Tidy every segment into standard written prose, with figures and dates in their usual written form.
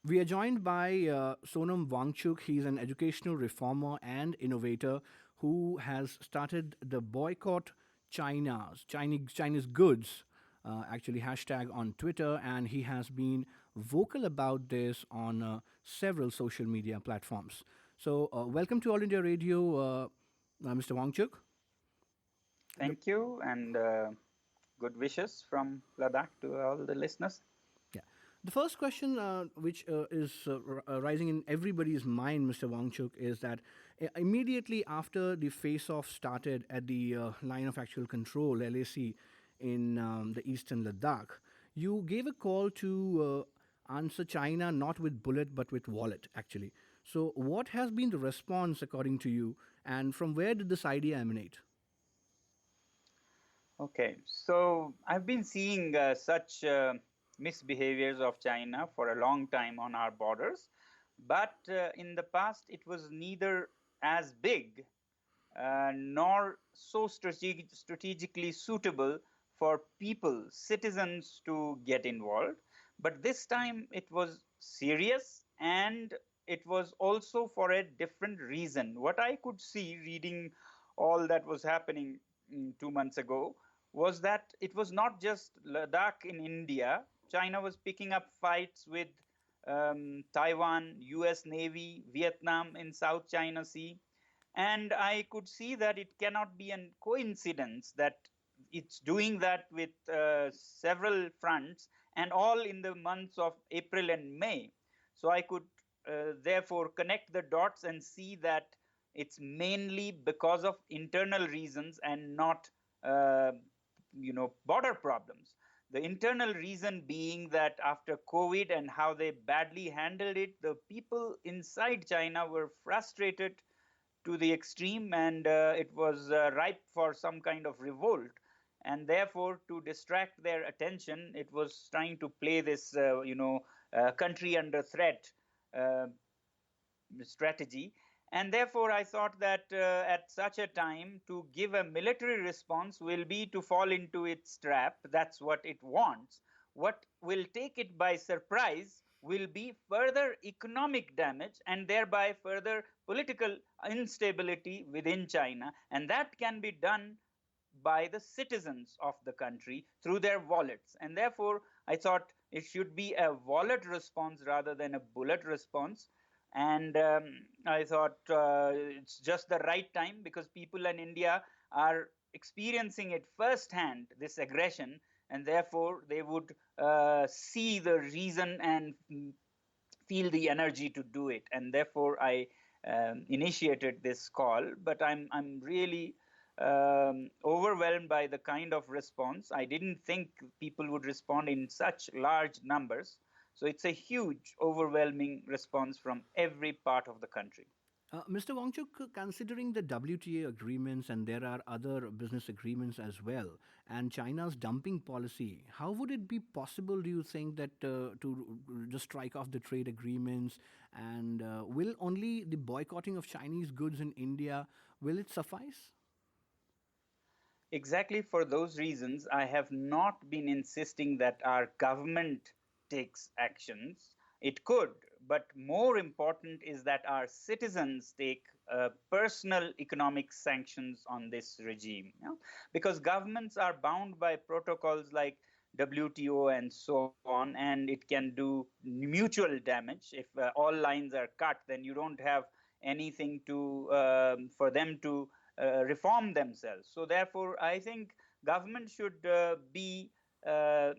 We are joined by Sonam Wangchuk. He's an educational reformer and innovator who has started the boycott Chinese goods, actually hashtag on Twitter, and he has been vocal about this on several social media platforms. So, welcome to All India Radio, Mr. Wangchuk. The, Thank you, and good wishes from Ladakh to all the listeners. Yeah. The first question, which is rising in everybody's mind, Mr. Wangchuk, is that immediately after the face-off started at the line of actual control (LAC) in the eastern Ladakh, you gave a call to answer China not with bullet but with wallet, actually. So, what has been the response according to you, and from where did this idea emanate? Okay, so I've been seeing such misbehaviors of China for a long time on our borders, but in the past it was neither as big nor so strategically suitable for people, citizens to get involved. But this time it was serious, and it was also for a different reason. What I could see reading all that was happening 2 months ago was that it was not just Ladakh in India. China was picking up fights with Taiwan, US Navy, Vietnam in South China Sea, and I could see that it cannot be a coincidence that it's doing that with several fronts, and all in the months of April and May. So I could therefore connect the dots and see that it's mainly because of internal reasons and not uh, border problems. The internal reason being that after COVID and how they badly handled it, the people inside China were frustrated to the extreme, and it was ripe for some kind of revolt. And therefore, to distract their attention, it was trying to play this, country under threat uh, strategy. And therefore, I thought that at such a time, to give a military response will be to fall into its trap. That's what it wants. What will take it by surprise will be further economic damage and thereby further political instability within China. And that can be done by the citizens of the country through their wallets. And therefore, I thought it should be a wallet response rather than a bullet response. And I thought it's just the right time because people in India are experiencing it firsthand, this aggression, and therefore they would see the reason and feel the energy to do it. And therefore, I initiated this call. But I'm really overwhelmed by the kind of response. I didn't think people would respond in such large numbers. So it's a huge, overwhelming response from every part of the country. Mr. Wangchuk, considering the WTA agreements and there are other business agreements as well, and China's dumping policy, how would it be possible, do you think, that to just strike off the trade agreements, and will only the boycotting of Chinese goods in India, will it suffice? Exactly for those reasons, I have not been insisting that our government takes actions. It could, but more important is that our citizens take personal economic sanctions on this regime. Because governments are bound by protocols like WTO and so on, and it can do mutual damage. If all lines are cut, then you don't have anything to for them to reform themselves. So therefore, I think government should be uh,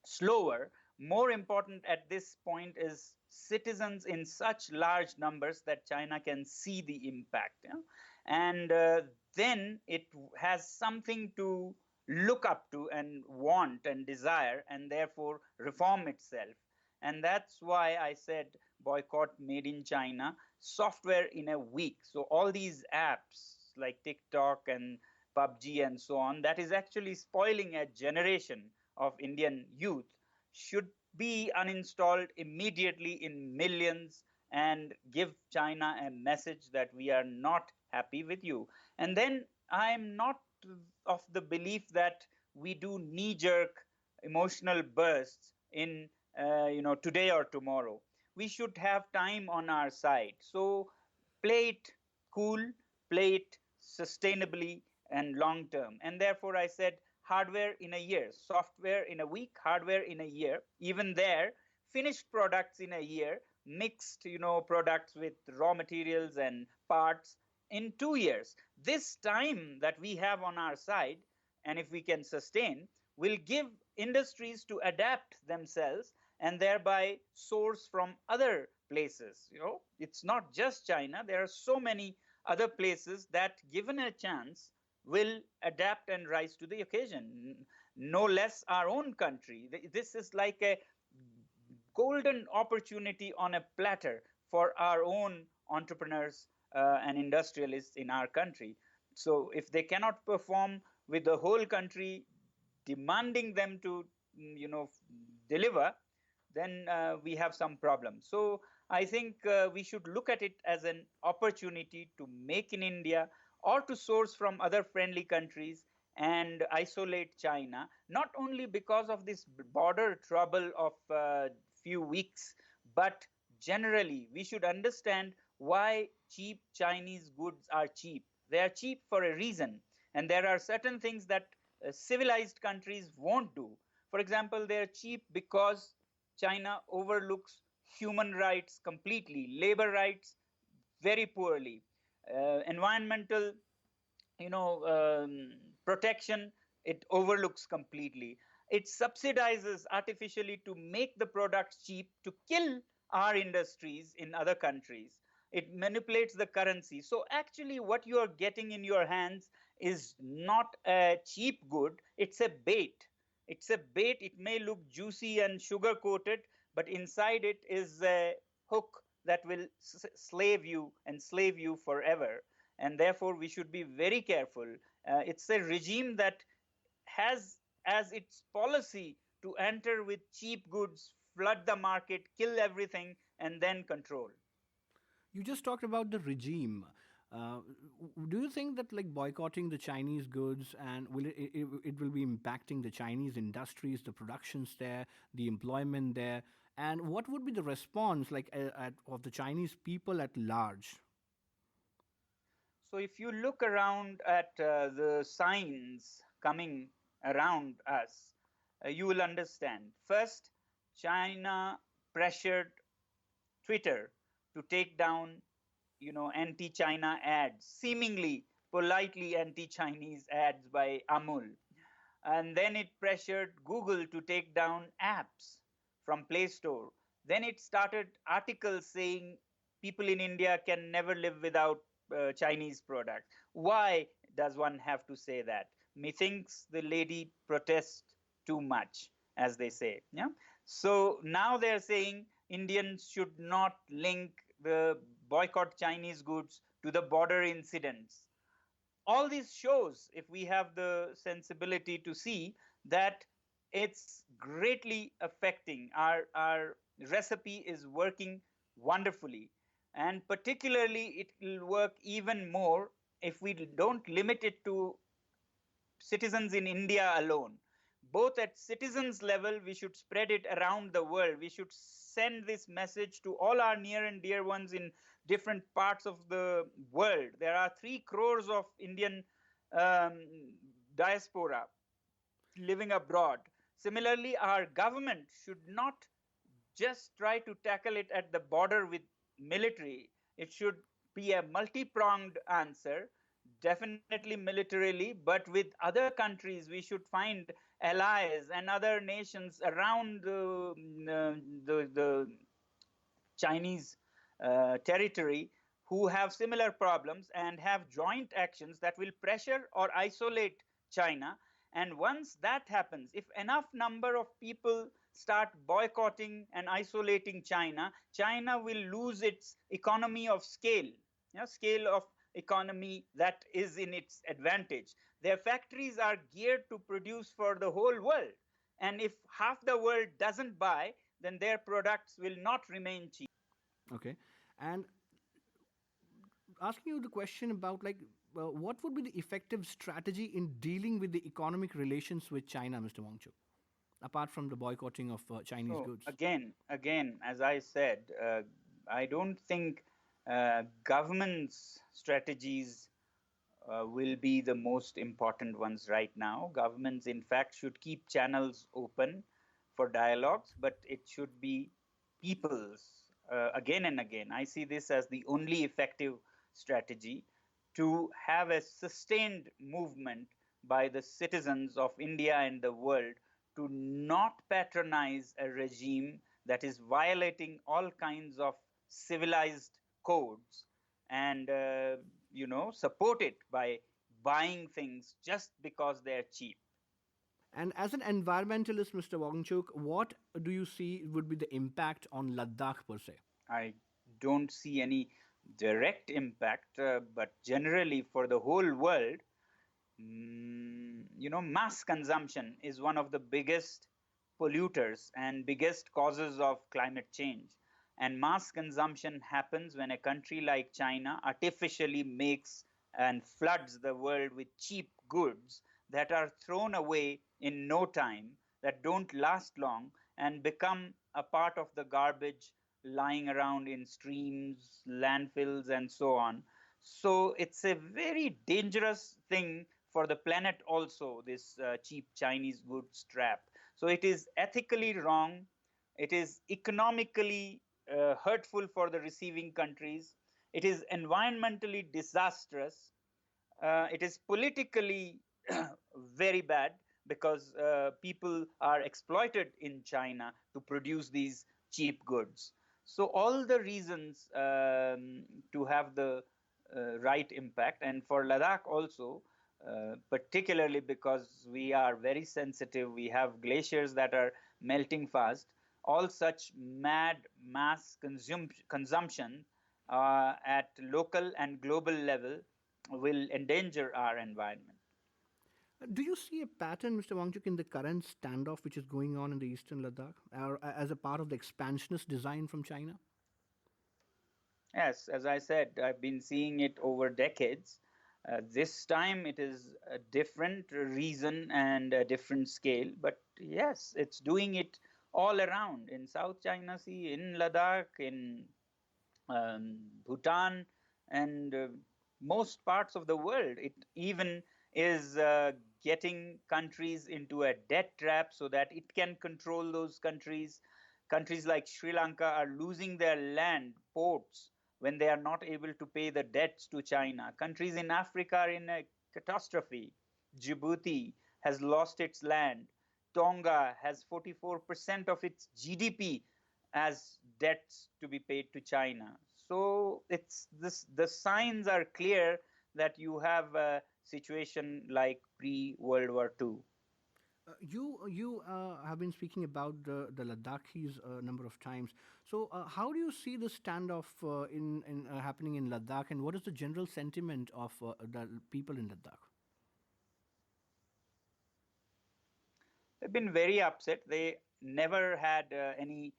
slower. More important at this point is citizens in such large numbers that China can see the impact. And then it has something to look up to and want and desire, and therefore reform itself. And that's why I said boycott made in China, software in a week. So all these apps like TikTok and PUBG and so on, that is actually spoiling a generation of Indian youth, should be uninstalled immediately in millions and give China a message that we are not happy with you. And then I am not of the belief that we do knee jerk emotional bursts in today or tomorrow. We should have time on our side. So play it cool, play it sustainably and long term. And therefore, I said hardware in a year, software in a week, hardware in a year. Even there, finished products in a year, mixed products with raw materials and parts in 2 years. This time that we have on our side, and if we can sustain, will give industries to adapt themselves and thereby source from other places. It's not just China. There are so many other places that, given a chance, will adapt and rise to the occasion. No less our own country. This is like a golden opportunity on a platter for our own entrepreneurs and industrialists in our country. So if they cannot perform with the whole country demanding them to deliver, then we have some problem. So I think we should look at it as an opportunity to make in India or to source from other friendly countries and isolate China, not only because of this border trouble of few weeks, but generally we should understand why cheap Chinese goods are cheap. They are cheap for a reason, and there are certain things that civilized countries won't do. For example, they are cheap because China overlooks human rights completely, labor rights very poorly, environmental you know protection it overlooks completely. It subsidizes artificially to make the products cheap, to kill our industries in other countries. It manipulates the currency. So actually what you are getting in your hands is not a cheap good, it's a bait. It's a bait. It may look juicy and sugar coated, but inside it is a hook that will slave you forever. And therefore we should be very careful. It's a regime that has as its policy to enter with cheap goods, flood the market, kill everything, and then control. You just talked about the regime. Uh, do you think that like boycotting the Chinese goods and it will be impacting the Chinese industries, the productions there, the employment there, and what would be the response like of the Chinese people at large? So if you look around at the signs coming around us, you will understand. First, China pressured Twitter to take down, anti-China ads, seemingly politely anti-Chinese ads by Amul. And then it pressured Google to take down apps from Play Store. Then it started articles saying people in India can never live without Chinese products. Why does one have to say that? Methinks the lady protests too much, as they say. Yeah. So now they're saying Indians should not link the boycott Chinese goods to the border incidents. All this shows, if we have the sensibility to see, that it's greatly affecting our recipe is working wonderfully, and particularly it will work even more if we don't limit it to citizens in India alone. Both at citizens level, we should spread it around the world. We should send this message to all our near and dear ones in different parts of the world. There are 3 crores of Indian um, diaspora living abroad. Similarly, our government should not just try to tackle it at the border with military. It should be a multi pronged answer, definitely militarily, but with other countries, we should find allies and other nations around the Chinese territory who have similar problems and have joint actions that will pressure or isolate China. And once that happens, if enough number of people start boycotting and isolating China, China will lose its economy of scale, scale of economy that is in its advantage. Their factories are geared to produce for the whole world. And if half the world doesn't buy, then their products will not remain cheap. Okay, and asking you the question about like what would be the effective strategy in dealing with the economic relations with China, Mr. Wangchuk? apart from the boycotting of Chinese So goods? again, as I said, I don't think government's strategies will be the most important ones right now. Governments, in fact, should keep channels open for dialogues, but it should be people's again and again. I see this as the only effective strategy to have a sustained movement by the citizens of India and the world to not patronize a regime that is violating all kinds of civilized codes and support it by buying things just because they're cheap. And as an environmentalist, Mr. Wangchuk, what do you see would be the impact on Ladakh per se? I don't see any direct impact, but generally for the whole world, mass consumption is one of the biggest polluters and biggest causes of climate change. And mass consumption happens when a country like China artificially makes and floods the world with cheap goods that are thrown away in no time, that don't last long, and become a part of the garbage lying around in streams, landfills, and so on. So it's a very dangerous thing for the planet also, this cheap Chinese goods trap. So it is ethically wrong, it is economically hurtful for the receiving countries, it is environmentally disastrous, it is politically very bad because people are exploited in China to produce these cheap goods. So all the reasons to have the right impact, and for Ladakh also, particularly because we are very sensitive, we have glaciers that are melting fast. All such mad mass consumption at local and global level will endanger our environment. Do you see a pattern, Mr. Wangchuk, in the current standoff which is going on in the eastern Ladakh, or as a part of the expansionist design from China? Yes, as I said, I've been seeing it over decades. This time it is a different reason and a different scale, but yes, it's doing it all around in South China Sea, in Ladakh, in Bhutan, and most parts of the world. It even is getting countries into a debt trap so that it can control those countries. Countries like Sri Lanka are losing their land, ports, when they are not able to pay the debts to China. Countries in Africa are in a catastrophe. Djibouti has lost its land. Tonga has 44% of its GDP as debts to be paid to China. So it's this the signs are clear that you have a situation like pre-World War II. You have been speaking about the Ladakhis a number of times. So, how do you see the standoff in happening in Ladakh, and what is the general sentiment of the people in Ladakh? They've been very upset. They never had any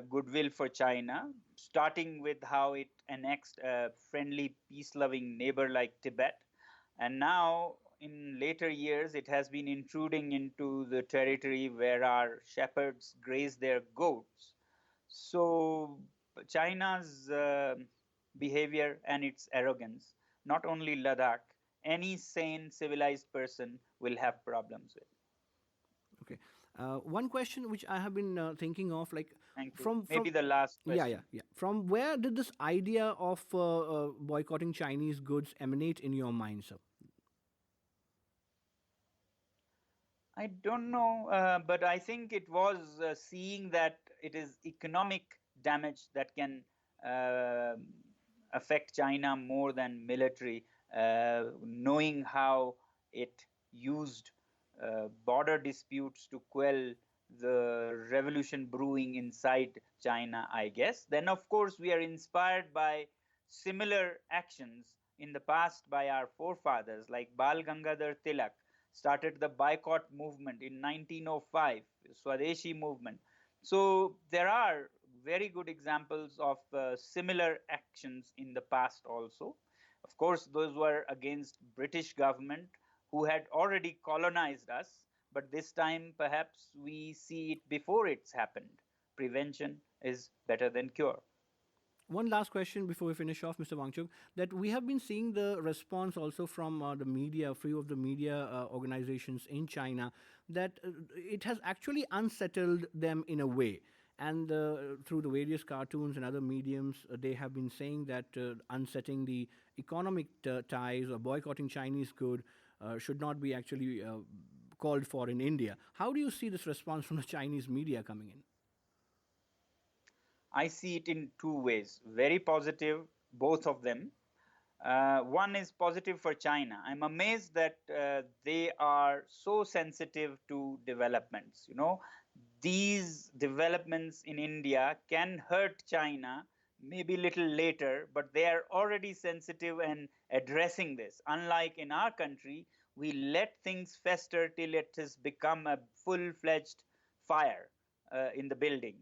goodwill for China, starting with how it annexed a friendly, peace loving neighbor like Tibet. And now, in later years, it has been intruding into the territory where our shepherds graze their goats. So, China's behavior and its arrogance, not only Ladakh, any sane, civilized person will have problems with. Okay. One question which I have been thinking of, like Thank you. from Maybe the last yeah, question. yeah. From where did this idea of boycotting Chinese goods emanate in your mind, sir? I don't know, but I think it was seeing that it is economic damage that can uh, affect China more than military, knowing how it used border disputes to quell the revolution brewing inside China, I guess. Then, of course, we are inspired by similar actions in the past by our forefathers, like Bal Gangadhar Tilak started the boycott movement in 1905, Swadeshi movement. So there are very good examples of similar actions in the past also. Of course, those were against British government who had already colonized us, but this time perhaps we see it before it's happened. Prevention is better than cure. One last question before we finish off, Mr. Wangchuk, that we have been seeing the response also from the media, a few of the media organizations in China, that it has actually unsettled them in a way. And through the various cartoons and other mediums, they have been saying that unsetting the economic ties or boycotting Chinese good should not be actually called for in India. How do you see this response from the Chinese media coming in? I see it in two ways, very positive, both of them. One is positive for China. I'm amazed that they are so sensitive to developments. These developments in India can hurt China maybe a little later, but they are already sensitive and addressing this. Unlike in our country, we let things fester till it has become a full fledged fire in the building.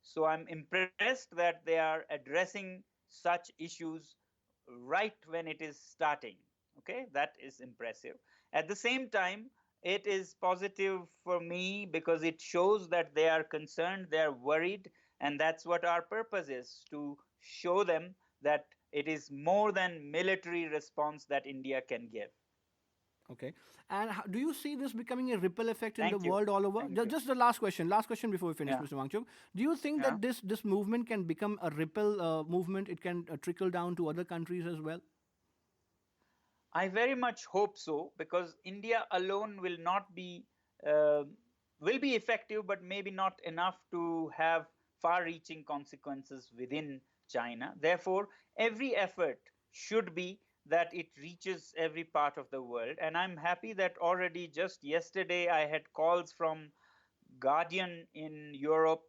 So I'm impressed that they are addressing such issues right when it is starting. Okay, that is impressive. At the same time, it is positive for me because it shows that they are concerned, they are worried, and that's what our purpose is, to show them that it is more than military response that India can give. Okay. And do you see this becoming a ripple effect in the Thank you. world all over? Thank you. Just the last question before we finish, Yeah. Mr. Wangchuk. Do you think Yeah. that this movement can become a ripple movement? It can trickle down to other countries as well? I very much hope so, because India alone uh, will be effective, but maybe not enough to have far-reaching consequences within China. Therefore, every effort should be that it reaches every part of the world. And I'm happy that already just yesterday I had calls from Guardian in Europe,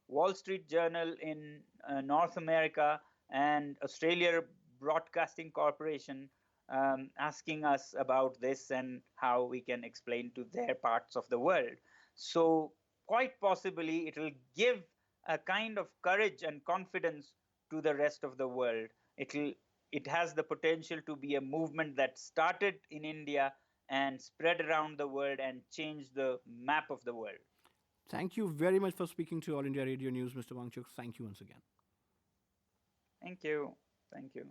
Wall Street Journal in North America, and Australia Broadcasting Corporation asking us about this and how we can explain to their parts of the world. So, quite possibly, it will give a kind of courage and confidence to the rest of the world. It has the potential to be a movement that started in India and spread around the world and change the map of the world. Thank you very much for speaking to All India Radio News, Mr. Wangchuk. Thank you once again. Thank you. Thank you.